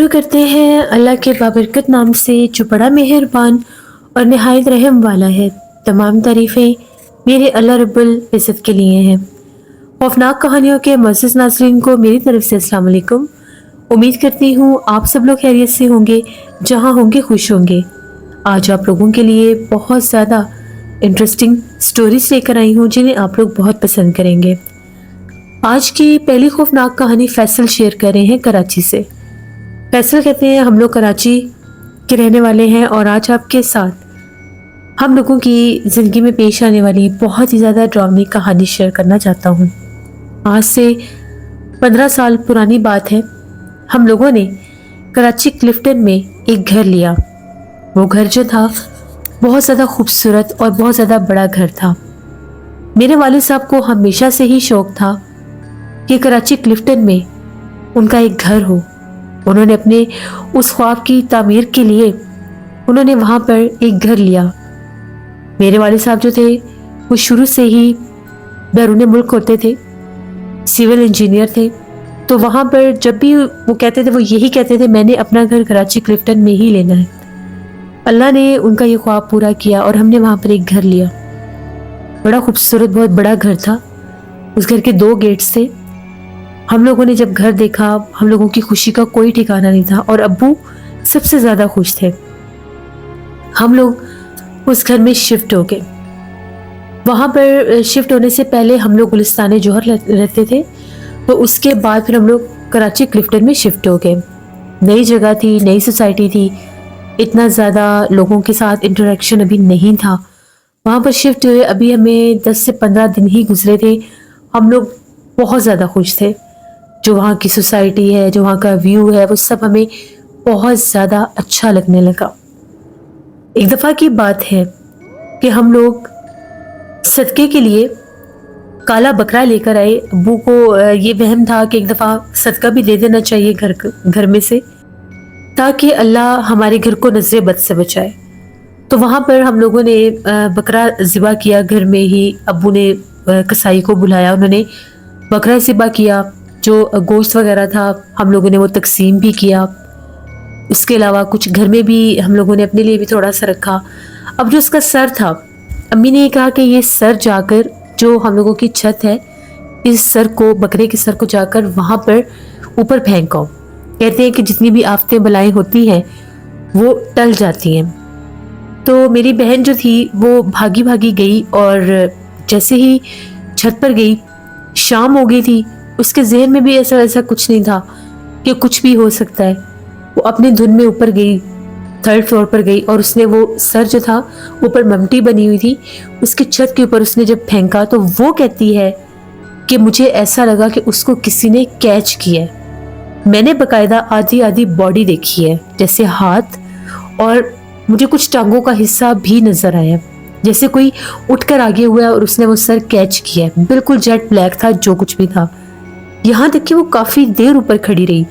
شروع کرتے ہیں اللہ کے بابرکت نام سے جو بڑا مہربان اور نہایت رحم والا ہے۔ تمام تعریفیں میرے اللہ رب العزت کے لیے ہیں۔ خوفناک کہانیوں کے معزز ناظرین کو میری طرف سے السلام علیکم۔ امید کرتی ہوں آپ سب لوگ خیریت سے ہوں گے، جہاں ہوں گے خوش ہوں گے۔ آج آپ لوگوں کے لیے بہت زیادہ انٹرسٹنگ سٹوریز لے کر آئی ہوں جنہیں آپ لوگ بہت پسند کریں گے۔ آج کی پہلی خوفناک کہانی فیصل شیئر کر رہے ہیں کراچی سے۔ فیصل کہتے ہیں ہم لوگ کراچی کے رہنے والے ہیں اور آج آپ کے ساتھ ہم لوگوں کی زندگی میں پیش آنے والی بہت ہی زیادہ ڈراؤنی کہانی شیئر کرنا چاہتا ہوں۔ آج سے 15 سال پرانی بات ہے، ہم لوگوں نے کراچی کلفٹن میں ایک گھر لیا۔ وہ گھر جو تھا بہت زیادہ خوبصورت اور بہت زیادہ بڑا گھر تھا۔ میرے والد صاحب کو ہمیشہ سے ہی شوق تھا کہ کراچی کلفٹن میں ان کا ایک گھر ہو۔ انہوں نے اپنے اس خواب کی تعمیر کے لیے انہوں نے وہاں پر ایک گھر لیا۔ میرے والد صاحب جو تھے وہ شروع سے ہی بیرون ملک ہوتے تھے، سول انجینئر تھے، تو وہاں پر جب بھی وہ کہتے تھے وہ یہی کہتے تھے میں نے اپنا گھر کراچی کلفٹن میں ہی لینا ہے۔ اللہ نے ان کا یہ خواب پورا کیا اور ہم نے وہاں پر ایک گھر لیا۔ بڑا خوبصورت بہت بڑا گھر تھا، اس گھر کے 2 گیٹس تھے۔ ہم لوگوں نے جب گھر دیکھا ہم لوگوں کی خوشی کا کوئی ٹھکانہ نہیں تھا اور ابو سب سے زیادہ خوش تھے۔ ہم لوگ اس گھر میں شفٹ ہو گئے۔ وہاں پر شفٹ ہونے سے پہلے ہم لوگ گلستان جوہر رہتے تھے، تو اس کے بعد پھر ہم لوگ کراچی کلفٹن میں شفٹ ہو گئے۔ نئی جگہ تھی، نئی سوسائٹی تھی، اتنا زیادہ لوگوں کے ساتھ انٹریکشن ابھی نہیں تھا۔ وہاں پر شفٹ ہوئے ابھی ہمیں 10 سے 15 دن ہی گزرے تھے، ہم لوگ بہت زیادہ خوش تھے۔ جو وہاں کی سوسائٹی ہے، جو وہاں کا ویو ہے، وہ سب ہمیں بہت زیادہ اچھا لگنے لگا۔ ایک دفعہ کی بات ہے کہ ہم لوگ صدقے کے لیے کالا بکرا لے کر آئے۔ ابو کو یہ وہم تھا کہ ایک دفعہ صدقہ بھی دے دینا چاہیے گھر میں سے، تاکہ اللہ ہمارے گھر کو نظر بد سے بچائے۔ تو وہاں پر ہم لوگوں نے بکرا ذبح کیا گھر میں ہی۔ ابو نے کسائی کو بلایا، انہوں نے بکرا ذبح کیا۔ جو گوشت وغیرہ تھا ہم لوگوں نے وہ تقسیم بھی کیا۔ اس کے علاوہ کچھ گھر میں بھی ہم لوگوں نے اپنے لیے بھی تھوڑا سا رکھا۔ اب جو اس کا سر تھا، امی نے یہ کہا کہ یہ سر جا کر جو ہم لوگوں کی چھت ہے، اس سر کو، بکرے کے سر کو جا کر وہاں پر اوپر پھینکو۔ کہتے ہیں کہ جتنی بھی آفتیں بلائیں ہوتی ہیں وہ ٹل جاتی ہیں۔ تو میری بہن جو تھی وہ بھاگی بھاگی گئی اور جیسے ہی چھت پر گئی، شام ہو گئی تھی، اس کے ذہن میں بھی ایسا کچھ نہیں تھا کہ کچھ بھی ہو سکتا ہے۔ وہ اپنے دھن میں اوپر گئی، 3rd فلور پر گئی اور اس نے وہ سر جو تھا اوپر ممٹی بنی ہوئی تھی، اس کی چھت کے اوپر اس نے جب پھینکا تو وہ کہتی ہے کہ مجھے ایسا لگا کہ اس کو کسی نے کیچ کیا ہے۔ میں نے باقاعدہ آدھی باڈی دیکھی ہے، جیسے ہاتھ، اور مجھے کچھ ٹانگوں کا حصہ بھی نظر آیا، جیسے کوئی اٹھ کر آگے ہوا ہے اور اس نے وہ سر کیچ کیا ہے۔ بالکل جیٹ بلیک تھا جو کچھ بھی تھا، یہاں تک کہ وہ کافی دیر اوپر کھڑی رہی۔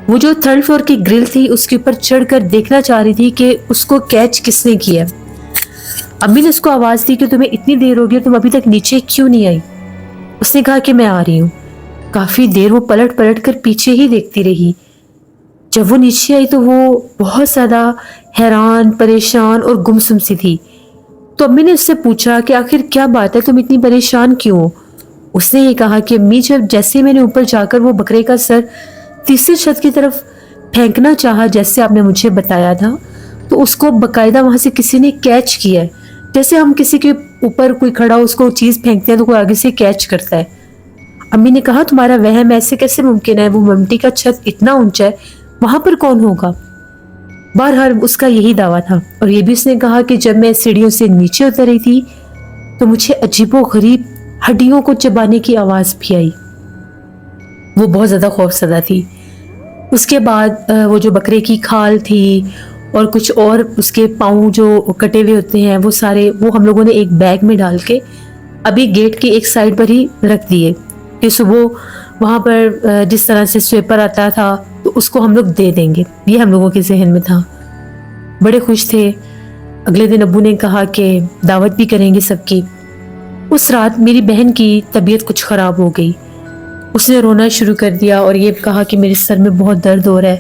وہ جو 3rd فلور کی گرل تھی اس کے اوپر چڑھ کر دیکھنا چاہ رہی تھی کہ اس کو کیچ کس نے کیا۔ امی نے اس کو آواز دی کہ تمہیں اتنی دیر ہو گئی، تم ابھی تک نیچے کیوں نہیں آئی؟ اس نے کہا کہ میں آ رہی ہوں۔ کافی دیر وہ پلٹ کر پیچھے ہی دیکھتی رہی۔ جب وہ نیچے آئی تو وہ بہت زیادہ حیران، پریشان اور گمسم سی تھی۔ تو امی نے اس سے پوچھا کہ آخر کیا بات ہے، تم اتنی پریشان کیوں ہو؟ اس نے یہ کہا کہ امی جیسے میں نے اوپر جا کر وہ بکرے کا سر تیسری چھت کی طرف پھینکنا چاہا جیسے آپ نے مجھے بتایا تھا، تو اس کو باقاعدہ وہاں سے کسی نے کیچ کیا ہے۔ جیسے ہم کسی کے اوپر کوئی کھڑا اس کو چیز پھینکتے ہیں تو کوئی آگے سے کیچ کرتا ہے۔ امی نے کہا تمہارا وہم ایسے کیسے ممکن ہے، وہ ممٹی کا چھت اتنا اونچا ہے، وہاں پر کون ہوگا؟ بہرحال اس کا یہی دعویٰ تھا، اور یہ بھی اس نے کہا کہ جب میں سیڑھیوں سے نیچے اتر رہی تھی تو مجھے عجیب و غریب ہڈیوں کو چبانے کی آواز بھی آئی۔ وہ بہت زیادہ خوفزدہ تھی۔ اس کے بعد وہ جو بکرے کی کھال تھی اور کچھ اور اس کے پاؤں جو کٹے ہوئے ہوتے ہیں وہ سارے، وہ ہم لوگوں نے ایک بیگ میں ڈال کے ابھی گیٹ کی ایک سائڈ پر ہی رکھ دیے کہ صبح وہاں پر جس طرح سے سویپر آتا تھا تو اس کو ہم لوگ دے دیں گے۔ یہ ہم لوگوں کے ذہن میں تھا۔ بڑے خوش تھے۔ اگلے دن ابو نے کہا کہ دعوت بھی کریں گے سب کی۔ اس رات میری بہن کی طبیعت کچھ خراب ہو گئی۔ اس نے رونا شروع کر دیا اور یہ کہا کہ میرے سر میں بہت درد ہو رہا ہے۔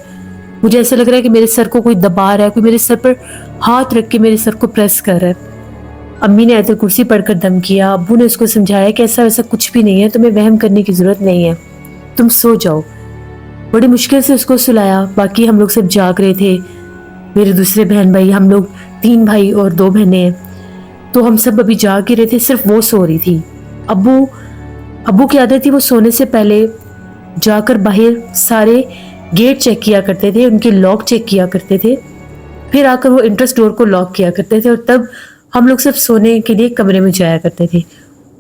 مجھے ایسا لگ رہا ہے کہ میرے سر کو کوئی دبا رہا ہے، کوئی میرے سر پر ہاتھ رکھ کے میرے سر کو پریس کر رہا ہے۔ امی نے آیت الکرسی پڑھ کر دم کیا۔ ابو نے اس کو سمجھایا کہ ایسا ویسا کچھ بھی نہیں ہے، تمہیں وہم کرنے کی ضرورت نہیں ہے، تم سو جاؤ۔ بڑی مشکل سے اس کو سلایا۔ باقی ہم لوگ سب جاگ رہے تھے، میرے دوسرے بہن بھائی، ہم لوگ 3 بھائی اور 2 بہنیں ہیں، تو ہم سب ابھی جاگ ہی رہے تھے، صرف وہ سو رہی تھی۔ ابو کی عادت تھی وہ سونے سے پہلے جا کر باہر سارے گیٹ چیک کیا کرتے تھے، ان کے لاک چیک کیا کرتے تھے، پھر آ کر وہ انٹرس ڈور کو لاک کیا کرتے تھے، اور تب ہم لوگ سب سونے کے لیے کمرے میں جایا کرتے تھے۔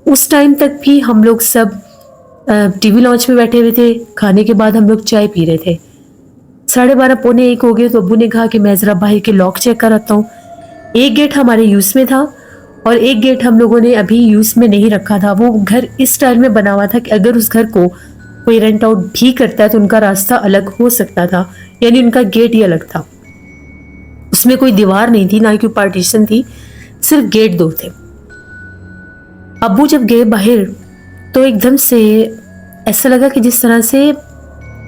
اس ٹائم تک بھی ہم لوگ سب ٹی وی لانچ میں بیٹھے ہوئے تھے، کھانے کے بعد ہم لوگ چائے پی رہے تھے۔ 12:30 پونے 1 ہو گئے تو ابو نے کہا کہ میں ذرا باہر کے لاک چیک کر آتا ہوں۔ ایک گیٹ ہمارے یوز میں تھا اور ایک گیٹ ہم لوگوں نے ابھی یوز میں نہیں رکھا تھا۔ وہ گھر اس سٹائل میں بنا ہوا تھا کہ اگر اس گھر کو کوئی رینٹ آؤٹ بھی کرتا ہے تو ان کا راستہ الگ ہو سکتا تھا، یعنی ان کا گیٹ ہی الگ تھا۔ اس میں کوئی دیوار نہیں تھی، نہ کوئی پارٹیشن تھی، صرف گیٹ 2 تھے۔ ابو جب گئے باہر تو ایک دم سے ایسا لگا کہ جس طرح سے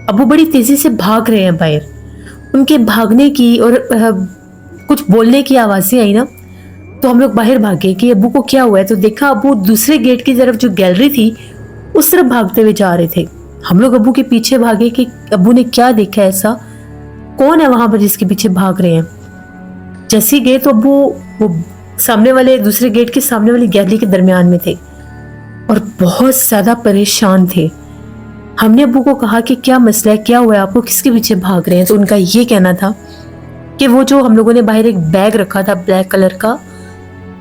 ابو بڑی تیزی سے بھاگ رہے ہیں باہر۔ ان کے بھاگنے کی اور کچھ بولنے کی آوازیں آئی نا، تو ہم لوگ باہر بھاگے کہ ابو کو کیا ہوا ہے، تو دیکھا ابو دوسرے گیٹ کی طرف جو گیلری تھی اس طرف بھاگتے ہوئے جا رہے تھے۔ ہم لوگ ابو کے پیچھے بھاگے کہ ابو نے کیا دیکھا ایسا، کون ہے وہاں پر جس کے پیچھے بھاگ رہے ہیں۔ جیسے ہی گئے تو ابو وہ سامنے والے دوسرے گیٹ کے سامنے والی گیلری کے درمیان میں تھے اور بہت زیادہ پریشان تھے۔ ہم نے ابو کو کہا کہ کیا مسئلہ ہے، کیا ہوا ہے آپ کو، کس کے پیچھے بھاگ رہے ہیں؟ تو ان کا یہ کہنا تھا کہ وہ جو ہم لوگوں نے باہر ایک بیگ رکھا تھا بلیک کلر کا،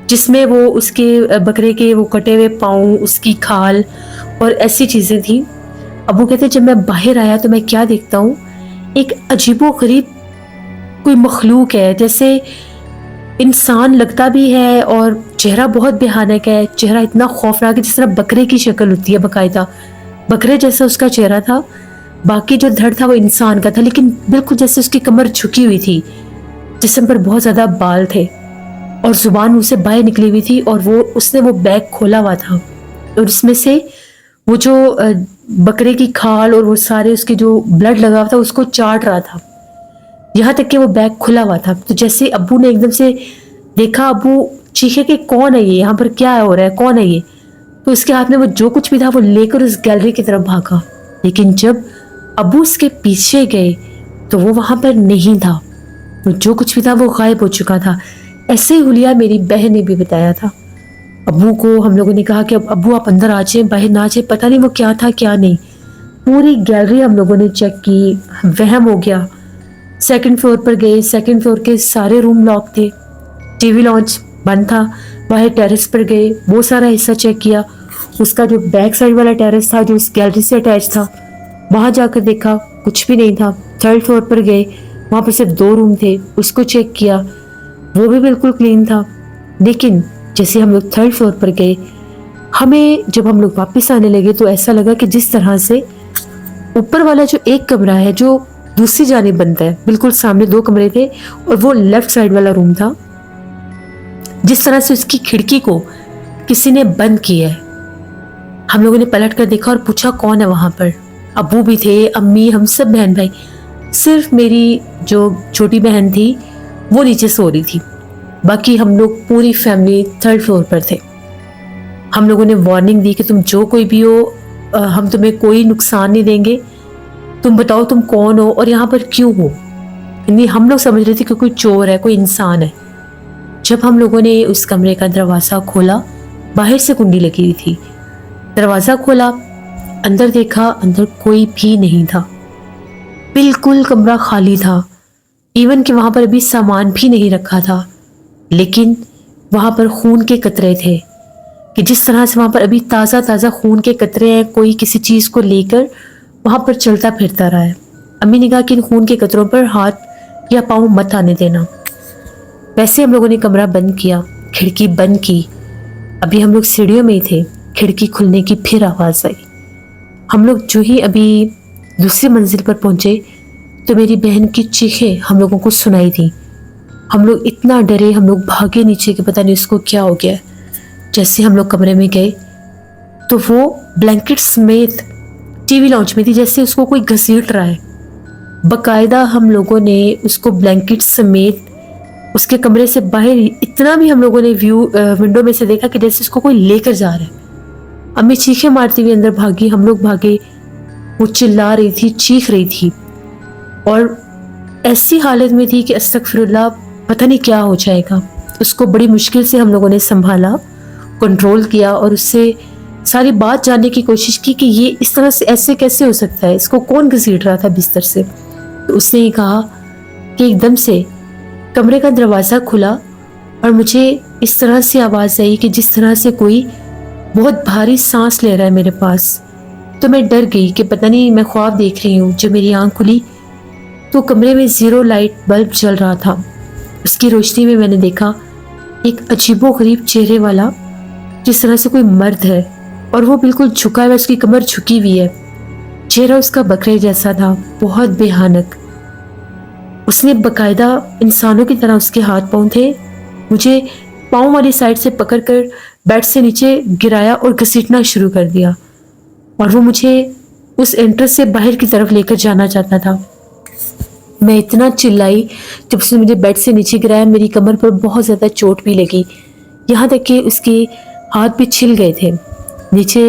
جس میں وہ اس کے بکرے کے وہ کٹے ہوئے پاؤں، اس کی کھال اور ایسی چیزیں تھیں۔ ابو کہتے جب میں باہر آیا تو میں کیا دیکھتا ہوں، ایک عجیب و غریب کوئی مخلوق ہے، جیسے انسان لگتا بھی ہے اور چہرہ بہت بھیانک ہے، چہرہ اتنا خوفناک ہے جس طرح بکرے کی شکل ہوتی ہے، باقاعدہ بکرے جیسا اس کا چہرہ تھا۔ باقی جو دھڑ تھا وہ انسان کا تھا، لیکن بالکل جیسے اس کی کمر جھکی ہوئی تھی، جسم پر بہت زیادہ بال تھے اور زبان منہ سے باہر نکلی ہوئی تھی، اور اس نے وہ بیگ کھولا ہوا تھا اور اس میں سے وہ جو بکرے کی کھال اور وہ سارے اس کے جو بلڈ لگا ہوا تھا اس کو چاٹ رہا تھا، یہاں تک کہ وہ بیگ کھلا ہوا تھا۔ تو جیسے ابو نے ایک دم سے دیکھا، ابو چیخے کہ کون ہے یہ، یہاں پر کیا ہو رہا ہے، کون ہے یہ؟ تو اس کے ہاتھ میں وہ جو کچھ بھی تھا وہ لے کر اس گیلری کی طرف بھاگا، لیکن جب ابو اس کے پیچھے گئے تو وہ وہاں پر نہیں تھا، وہ جو کچھ بھی تھا وہ غائب ہو چکا تھا۔ ایسے ہی حلیہ میری بہن نے بھی بتایا تھا۔ ابو کو ہم لوگوں نے کہا کہ ابو آپ اندر آ جائیں، باہر نہ جائیں، پتہ نہیں وہ کیا تھا کیا نہیں۔ پوری گیلری ہم لوگوں نے چیک کی، وہم ہو گیا۔ 2nd فلور پر گئے، 2nd فلور کے سارے روم لاک تھے، ٹی وی لانچ بند تھا۔ باہر ٹیرس پر گئے، وہ سارا حصہ چیک کیا، اس کا جو بیک سائڈ والا ٹیرس تھا جو اس گیلری سے اٹیچ تھا، وہاں جا کر دیکھا کچھ بھی نہیں تھا۔ 3rd فلور پر گئے، وہاں پر صرف 2 روم تھے، اس کو چیک کیا، وہ بھی بالکل کلین تھا۔ لیکن جیسے ہم لوگ 3rd فلور پر گئے، ہمیں جب ہم لوگ واپس آنے لگے تو ایسا لگا کہ جس طرح سے اوپر والا جو ایک کمرہ ہے جو دوسری جانب بنتا ہے، بالکل سامنے 2 کمرے تھے اور وہ لیفٹ سائڈ والا روم تھا، جس طرح سے اس کی کھڑکی کو کسی نے بند کیا ہے۔ ہم لوگوں نے پلٹ کر دیکھا اور پوچھا کون ہے وہاں پر۔ ابو بھی تھے، امی، ہم سب بہن بھائی، صرف میری جو چھوٹی بہن تھی وہ نیچے سو رہی تھی، باقی ہم لوگ پوری فیملی 3rd فلور پر تھے۔ ہم لوگوں نے وارننگ دی کہ تم جو کوئی بھی ہو، ہم تمہیں کوئی نقصان نہیں دیں گے، تم بتاؤ تم کون ہو اور یہاں پر کیوں ہو۔ یعنی ہم لوگ سمجھ رہے تھے کہ کوئی چور ہے، کوئی انسان ہے۔ جب ہم لوگوں نے اس کمرے کا دروازہ کھولا، باہر سے کنڈی لگی ہوئی تھی، دروازہ کھولا، اندر دیکھا، اندر کوئی بھی نہیں تھا، بالکل کمرہ خالی تھا، ایون کہ وہاں پر ابھی سامان بھی نہیں رکھا تھا، لیکن وہاں پر خون کے قطرے تھے کہ جس طرح سے وہاں پر ابھی تازہ تازہ خون کے قطرے ہیں، کوئی کسی چیز کو لے کر وہاں پر چلتا پھرتا رہا ہے۔ امی نے کہا کہ ان خون کے قطروں پر ہاتھ یا پاؤں مت آنے دینا۔ ویسے ہم لوگوں نے کمرہ بند کیا، کھڑکی بند کی، ابھی ہم لوگ سیڑھیوں میں ہی تھے، کھڑکی کھلنے کی پھر آواز آئی۔ ہم لوگ جو ہی ابھی دوسری منزل پر پہنچے تو میری بہن کی چیخیں ہم لوگوں کو سنائی دی۔ ہم لوگ اتنا ڈرے، ہم لوگ بھاگے نیچے کہ پتہ نہیں اس کو کیا ہو گیا۔ جیسے ہم لوگ کمرے میں گئے تو وہ بلینکٹ سمیت ٹی وی لانچ میں تھی، جیسے اس کو کوئی گھسیٹ رہا ہے۔ باقاعدہ ہم لوگوں نے اس کو بلینکٹ سمیت اس کے کمرے سے باہر اتنا بھی ہم لوگوں نے ونڈو میں سے دیکھا کہ جیسے اس کو کوئی لے کر جا رہا ہے۔ امی چیخیں مارتی ہوئی اندر بھاگی، ہم لوگ بھاگے، وہ چلا رہی تھی، چیخ رہی تھی اور ایسی حالت میں تھی کہ استغفر اللہ، پتہ نہیں کیا ہو جائے گا۔ اس کو بڑی مشکل سے ہم لوگوں نے سنبھالا، کنٹرول کیا اور اس سے ساری بات جاننے کی کوشش کی کہ یہ اس طرح سے ایسے کیسے ہو سکتا ہے، اس کو کون گھسیٹ رہا تھا بستر سے۔ تو اس نے یہ کہا کہ ایک دم سے کمرے کا دروازہ کھلا اور مجھے اس طرح سے آواز آئی کہ جس طرح سے کوئی بہت بھاری سانس لے رہا ہے میرے پاس۔ تو میں ڈر گئی کہ پتہ نہیں میں خواب دیکھ رہی ہوں۔ جب میری آنکھ کھلی تو کمرے میں 0 لائٹ بلب جل رہا تھا۔ اس کی روشنی میں نے دیکھا ایک عجیب و غریب چہرے والا، جس طرح سے کوئی مرد ہے اور وہ بالکل جھکا ہے، اس کی کمر جھکی ہوئی ہے، چہرہ اس کا بکرے جیسا تھا، بہت بھیانک۔ اس نے باقاعدہ انسانوں کی طرح اس کے ہاتھ پاؤں تھے، مجھے پاؤں والی سائڈ سے پکڑ کر بیڈ سے نیچے گرایا اور گھسیٹنا شروع کر دیا، اور وہ مجھے اس انٹرس سے باہر کی طرف لے کر جانا چاہتا تھا۔ میں اتنا چلائی جب اس نے مجھے بیڈ سے نیچے گرایا، میری کمر پر بہت زیادہ چوٹ بھی لگی، یہاں تک کہ اس کے ہاتھ بھی چھل گئے تھے۔ نیچے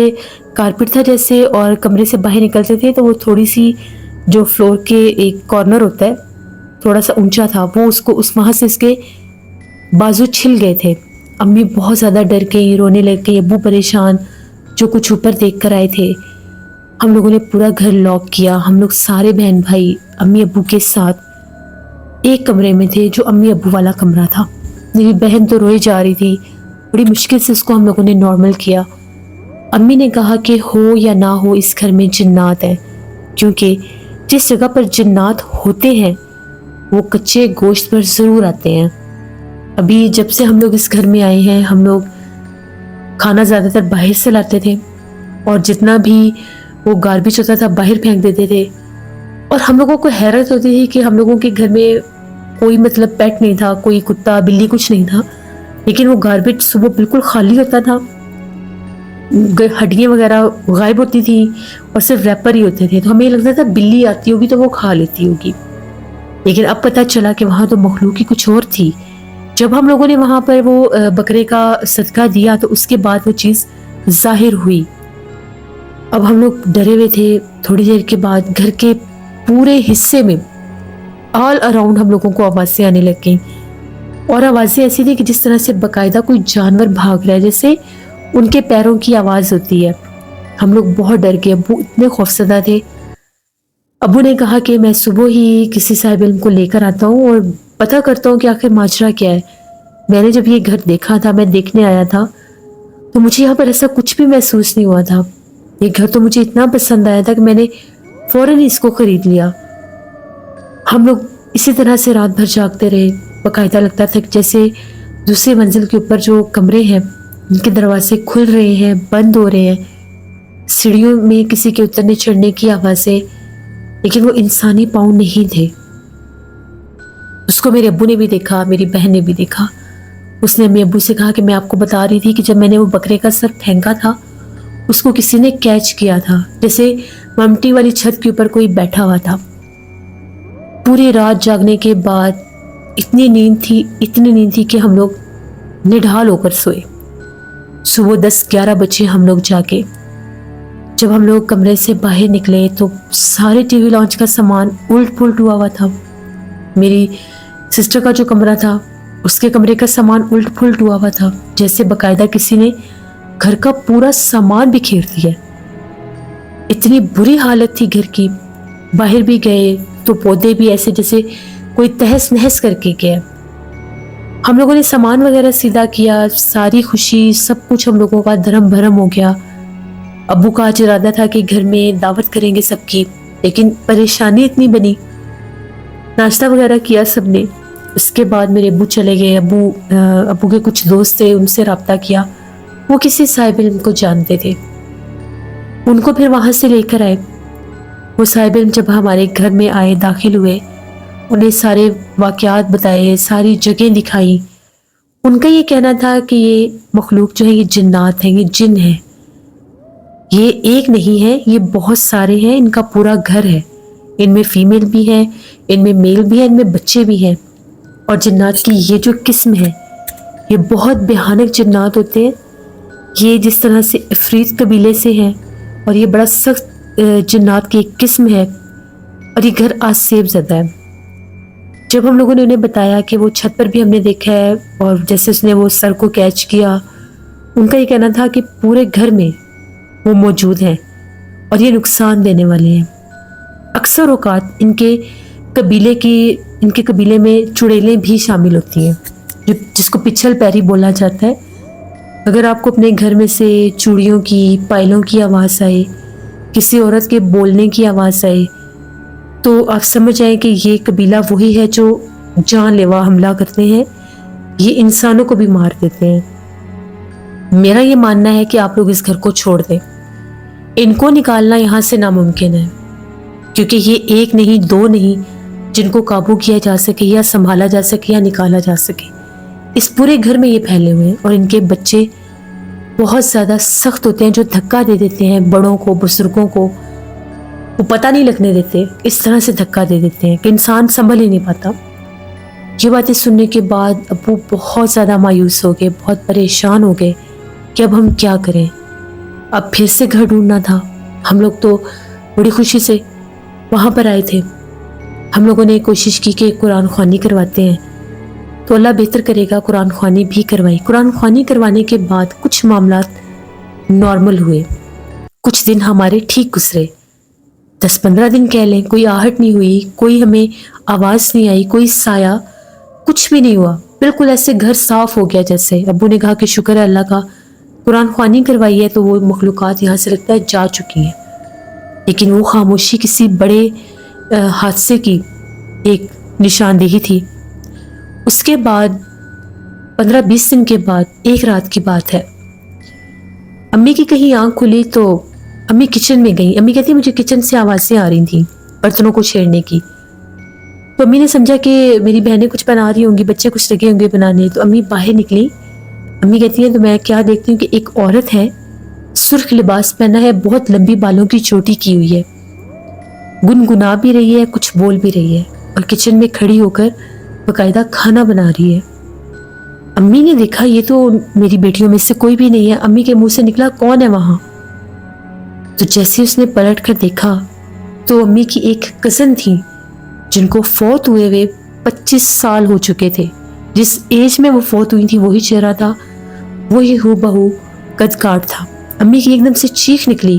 کارپٹ تھا جیسے، اور کمرے سے باہر نکلتے تھے تو وہ تھوڑی سی جو فلور کے ایک کارنر ہوتا ہے تھوڑا سا اونچا تھا، وہ وہاں سے اس کے بازو چھل گئے تھے۔ امی بہت زیادہ ڈر گئی، رونے لگ گئی، ابو پریشان جو کچھ اوپر دیکھ کر آئے تھے۔ ہم لوگوں نے پورا گھر لاک کیا، ہم لوگ سارے بہن بھائی امی ابو کے ساتھ ایک کمرے میں تھے جو امی ابو والا کمرہ تھا۔ میری بہن تو روئی جا رہی تھی، بڑی مشکل سے اس کو ہم لوگوں نے نارمل کیا۔ امی نے کہا کہ ہو یا نہ ہو اس گھر میں جنات ہیں، کیونکہ جس جگہ پر جنات ہوتے ہیں وہ کچے گوشت پر ضرور آتے ہیں۔ ابھی جب سے ہم لوگ اس گھر میں آئے ہیں، ہم لوگ کھانا زیادہ تر باہر سے لاتے تھے اور جتنا بھی وہ گاربیج ہوتا تھا باہر پھینک دیتے تھے، اور ہم لوگوں کو حیرت ہوتی تھی کہ ہم لوگوں کے گھر میں کوئی مطلب پیٹ نہیں تھا، کوئی کتا بلی کچھ نہیں تھا، لیکن وہ گاربیج صبح بالکل خالی ہوتا تھا، ہڈیاں وغیرہ غائب ہوتی تھی اور صرف ریپر ہی ہوتے تھے، تو ہمیں لگتا تھا بلی آتی ہوگی تو وہ کھا لیتی ہوگی، لیکن اب پتہ چلا کہ وہاں تو مخلوق ہی کچھ اور تھی۔ جب ہم لوگوں نے وہاں پر وہ بکرے کا صدقہ دیا تو اس کے بعد وہ چیز ظاہر ہوئی۔ اب ہم لوگ ڈرے ہوئے تھے۔ تھوڑی دیر کے بعد گھر کے پورے حصے میں آل اراؤنڈ ہم لوگوں کو آوازیں آنے لگ گئیں، اور آوازیں ایسی تھی کہ جس طرح سے باقاعدہ کوئی جانور بھاگ رہا ہے، جیسے ان کے پیروں کی آواز ہوتی ہے۔ ہم لوگ بہت ڈر گئے، ابو اتنے خوفزدہ تھے۔ ابو نے کہا کہ میں صبح ہی کسی صاحب علم کو لے کر آتا ہوں اور پتہ کرتا ہوں کہ آخر ماجرا کیا ہے۔ میں نے جب یہ گھر دیکھا تھا، میں دیکھنے آیا تھا، تو مجھے یہاں پر ایسا کچھ بھی محسوس نہیں ہوا تھا۔ یہ گھر تو مجھے اتنا پسند آیا تھا کہ میں نے فوراً ہی اس کو خرید لیا۔ ہم لوگ اسی طرح سے رات بھر جاگتے رہے، باقاعدہ لگتا تھا کہ جیسے دوسری منزل کے اوپر جو کمرے ہیں ان کے دروازے کھل رہے ہیں، بند ہو رہے ہیں، سیڑھیوں میں کسی کے اترنے چڑھنے کی آوازیں، لیکن وہ انسانی پاؤں نہیں تھے۔ اس کو میرے ابو نے بھی دیکھا، میری بہن نے بھی دیکھا۔ اس نے امی ابو سے کہا کہ میں آپ کو بتا رہی تھی کہ جب میں نے وہ بکرے کا سر پھینکا تھا، اس کو کسی نے کیچ کیا تھا، جیسے ممٹی والی چھت کے اوپر کوئی بیٹھا ہوا تھا۔ پوری رات جاگنے کے بعد اتنی نیند تھی کہ ہم لوگ نڈھال ہو کر سوئے۔ صبح 10-11 بجے ہم لوگ جاگے۔ جب ہم لوگ کمرے سے باہر نکلے تو سارے ٹی وی لانچ کا سامان الٹ پلٹ ہوا تھا۔ میری سسٹر کا جو کمرہ تھا اس کے کمرے کا سامان الٹ پلٹ ہوا تھا، جیسے باقاعدہ کسی نے گھر کا پورا سامان بکھیر دیا۔ اتنی بری حالت تھی گھر کی۔ باہر بھی گئے تو پودے بھی ایسے جیسے کوئی تہس نہس کر کے گیا۔ ہم لوگوں نے سامان وغیرہ سیدھا کیا، ساری خوشی سب کچھ ہم لوگوں کا دھرم بھرم ہو گیا۔ ابو کا آج ارادہ تھا کہ گھر میں دعوت کریں گے سب کی، لیکن پریشانی اتنی بنی۔ ناشتہ وغیرہ کیا سب نے، اس کے بعد میرے ابو چلے گئے۔ ابو کے کچھ دوست تھے، ان سے رابطہ کیا، وہ کسی صاحب علم کو جانتے تھے، ان کو پھر وہاں سے لے کر آئے۔ وہ صاحب علم جب ہمارے گھر میں آئے، داخل ہوئے، انہیں سارے واقعات بتائے، ساری جگہیں دکھائی۔ ان کا یہ کہنا تھا کہ یہ مخلوق جو ہے یہ جنات ہیں، یہ جن ہیں، یہ ایک نہیں ہے، یہ بہت سارے ہیں، ان کا پورا گھر ہے، ان میں فیمیل بھی ہیں، ان میں میل بھی ہیں، ان میں بچے بھی ہیں. اور جنات کی یہ جو قسم ہے یہ بہت بھیانک جنات ہوتے ہیں. یہ جس طرح سے عفریت قبیلے سے ہیں اور یہ بڑا سخت جنات کی ایک قسم ہے اور یہ گھر آسیب زدہ ہے. جب ہم لوگوں نے انہیں بتایا کہ وہ چھت پر بھی ہم نے دیکھا ہے اور جیسے اس نے وہ سر کو کیچ کیا، ان کا یہ کہنا تھا کہ پورے گھر میں وہ موجود ہیں اور یہ نقصان دینے والے ہیں. اکثر اوقات ان کے قبیلے میں چڑیلیں بھی شامل ہوتی ہیں جس کو پچھل پیری بولا جاتا ہے. اگر آپ کو اپنے گھر میں سے چوڑیوں کی پائلوں کی آواز آئے، کسی عورت کے بولنے کی آواز آئے، تو آپ سمجھ آئیں کہ یہ قبیلہ وہی ہے جو جان لیوا حملہ کرتے ہیں. یہ انسانوں کو بھی مار دیتے ہیں. میرا یہ ماننا ہے کہ آپ لوگ اس گھر کو چھوڑ دیں. ان کو نکالنا یہاں سے ناممکن ہے کیونکہ یہ ایک نہیں، دو نہیں جن کو قابو کیا جا سکے یا سنبھالا جا سکے یا نکالا جا سکے. اس پورے گھر میں یہ پھیلے ہوئے ہیں اور ان کے بچے بہت زیادہ سخت ہوتے ہیں جو دھکا دے دیتے ہیں بڑوں کو، بزرگوں کو. وہ پتہ نہیں لگنے دیتے، اس طرح سے دھکا دے دیتے ہیں کہ انسان سنبھل ہی نہیں پاتا. یہ باتیں سننے کے بعد ابو بہت زیادہ مایوس ہو گئے، بہت پریشان ہو گئے کہ اب ہم کیا کریں. اب پھر سے گھر ڈھونڈنا تھا. ہم لوگ تو بڑی خوشی سے وہاں پر آئے تھے. ہم لوگوں نے کوشش کی کہ قرآن خوانی کرواتے ہیں تو اللہ بہتر کرے گا. قرآن خوانی بھی کروائی. قرآن خوانی کروانے کے بعد کچھ معاملات نارمل ہوئے. کچھ دن ہمارے ٹھیک گزرے، 10-15 دن کہہ لیں. کوئی آہٹ نہیں ہوئی، کوئی ہمیں آواز نہیں آئی، کوئی سایہ، کچھ بھی نہیں ہوا. بالکل ایسے گھر صاف ہو گیا جیسے. ابو نے کہا کہ شکر ہے اللہ کا، قرآن خوانی کروائی ہے تو وہ مخلوقات یہاں سے لگتا ہے جا چکی ہیں. لیکن وہ خاموشی کسی بڑے حادثے کی ایک نشاندہی تھی. اس کے بعد 15-20 دن کے بعد ایک رات کی بات ہے، امی کی کہیں آنکھ کھلی تو امی کچن میں گئیں. امی کہتی مجھے کچن سے آوازیں آ رہی تھیں برتنوں کو چھیڑنے کی. تو امی نے سمجھا کہ میری بہنیں کچھ بنا رہی ہوں گی، بچے کچھ لگے ہوں گے بنانے. تو امی باہر نکلی. امی کہتی ہیں تو میں کیا دیکھتی ہوں کہ ایک عورت ہے، سرخ لباس پہنا ہے، بہت لمبی بالوں کی چوٹی کی ہوئی ہے، گنگنا بھی رہی ہے، کچھ بول بھی رہی ہے اور کچن میں کھڑی ہو کر باقاعدہ کھانا بنا رہی ہے. امی نے دیکھا یہ تو میری بیٹیوں میں سے کوئی بھی نہیں ہے. امی کے منہ سے نکلا کون ہے وہاں؟ تو جیسے اس نے پلٹ کر دیکھا تو امی کی ایک کزن تھی جن کو فوت ہوئے 25 سال ہو چکے تھے. جس ایج میں وہ فوت ہوئی تھی وہی چہرہ تھا، وہی ہو بہو قد کاٹ تھا. امی کی ایک دم سے چیخ نکلی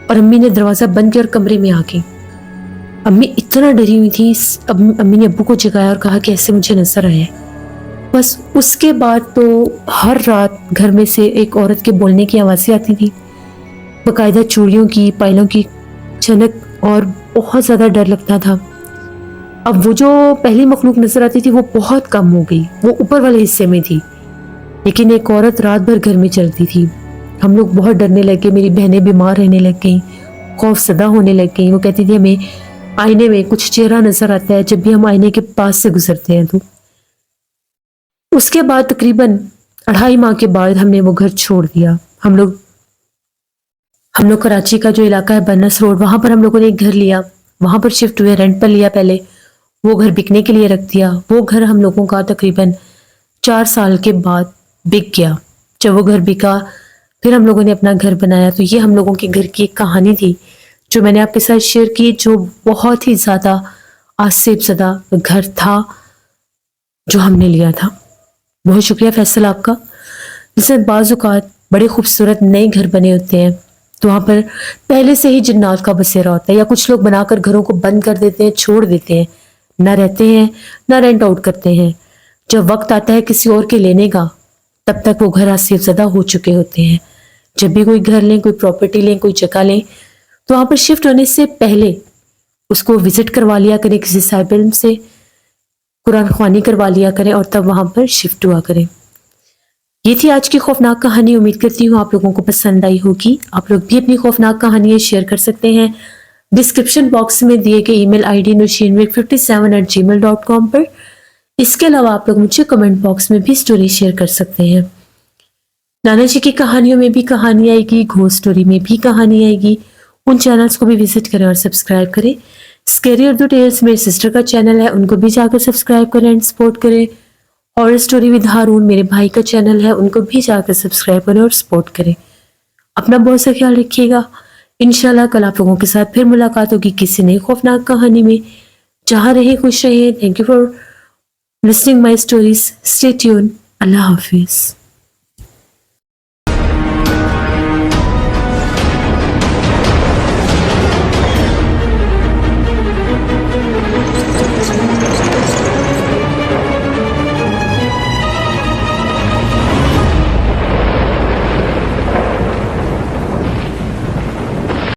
اور امی نے دروازہ بند کیا اور کمرے میں آ گئی. امی اتنا ڈری ہوئی تھی. امی نے ابو کو جگایا اور کہا کہ ایسے مجھے نظر آیا ہے. بس اس کے بعد تو ہر رات گھر میں سے ایک عورت کے بولنے کی آوازیں آتی تھی، باقاعدہ چوڑیوں کی پائلوں کی چھنک، اور بہت زیادہ ڈر لگتا تھا. اب وہ جو پہلی مخلوق نظر آتی تھی وہ بہت کم ہو گئی، وہ اوپر والے حصے میں تھی، لیکن ایک عورت رات بھر گھر میں چلتی تھی. ہم لوگ بہت ڈرنے لگے، میری بہنیں بیمار رہنے لگ گئیں، خوف زدہ ہونے لگ گئیں. وہ کہتی تھی ہمیں آئینے میں کچھ چہرہ نظر آتا ہے جب بھی ہم آئینے کے پاس سے گزرتے ہیں. تو اس کے بعد تقریباً 2.5 ماہ کے بعد ہم نے وہ گھر چھوڑ دیا. ہم لوگ کراچی کا جو علاقہ ہے برنس روڈ، وہاں پر ہم لوگوں نے ایک گھر لیا، وہاں پر شفٹ ہوئے. رینٹ پر لیا پہلے، وہ گھر بکنے کے لیے رکھ دیا. وہ گھر ہم لوگوں کا تقریباً 4 سال کے بعد بک گیا. جب وہ گھر بکا پھر ہم لوگوں نے اپنا گھر بنایا. تو یہ ہم لوگوں کے گھر کی ایک کہانی تھی جو میں نے آپ کے ساتھ شیئر کی، جو بہت ہی زیادہ آسیب زدہ گھر تھا جو ہم نے لیا تھا. بہت شکریہ فیصل آپ کا. جیسے بعض اوقات بڑے خوبصورت نئے گھر بنے ہوتے ہیں تو وہاں پر پہلے سے ہی جنات کا بسیرا ہوتا ہے، یا کچھ لوگ بنا کر گھروں کو بند کر دیتے ہیں، چھوڑ دیتے ہیں، نہ رہتے ہیں نہ رینٹ آؤٹ کرتے ہیں. جب وقت آتا ہے کسی اور کے لینے کا تب تک وہ گھر آسیب زدہ ہو چکے ہوتے ہیں. جب بھی کوئی گھر لیں، کوئی پراپرٹی لیں، کوئی جگہ لیں تو وہاں پر شفٹ ہونے سے پہلے اس کو وزٹ کروا لیا کریں، کسی صاحب علم سے قرآن خوانی کروا لیا کریں اور تب وہاں پر شفٹ ہوا کریں. یہ تھی آج کی خوفناک کہانی. امید کرتی ہوں آپ لوگوں کو پسند آئی ہوگی. آپ لوگ بھی اپنی خوفناک کہانیاں شیئر کر سکتے ہیں ڈسکرپشن باکس میں دیے گئے ای میل آئی ڈی nushinvik57@gmail.com پر. اس کے علاوہ آپ لوگ مجھے کمنٹ باکس میں بھی سٹوری شیئر کر سکتے ہیں. نانا جی کی کہانیوں میں بھی کہانی آئے گی، گھوسٹ سٹوری میں بھی کہانی آئے گی. ان چینلز کو بھی وزٹ کریں اور سبسکرائب کریں. اسکیری اردو ٹیلس میری سسٹر کا چینل ہے، ان کو بھی جا کر سبسکرائب کریں اینڈ سپورٹ کریں. ہارر اسٹوری ود ہارون میرے بھائی کا چینل ہے، ان کو بھی جا کر سبسکرائب کریں اور سپورٹ کریں. اپنا بہت سا خیال رکھیے گا. انشاءاللہ کل آپ لوگوں کے ساتھ پھر ملاقات ہوگی کسی نئی خوفناک کہانی میں. جہاں رہیں خوش رہیں. Thank you for listening my stories. Stay tune. اللہ حافظ.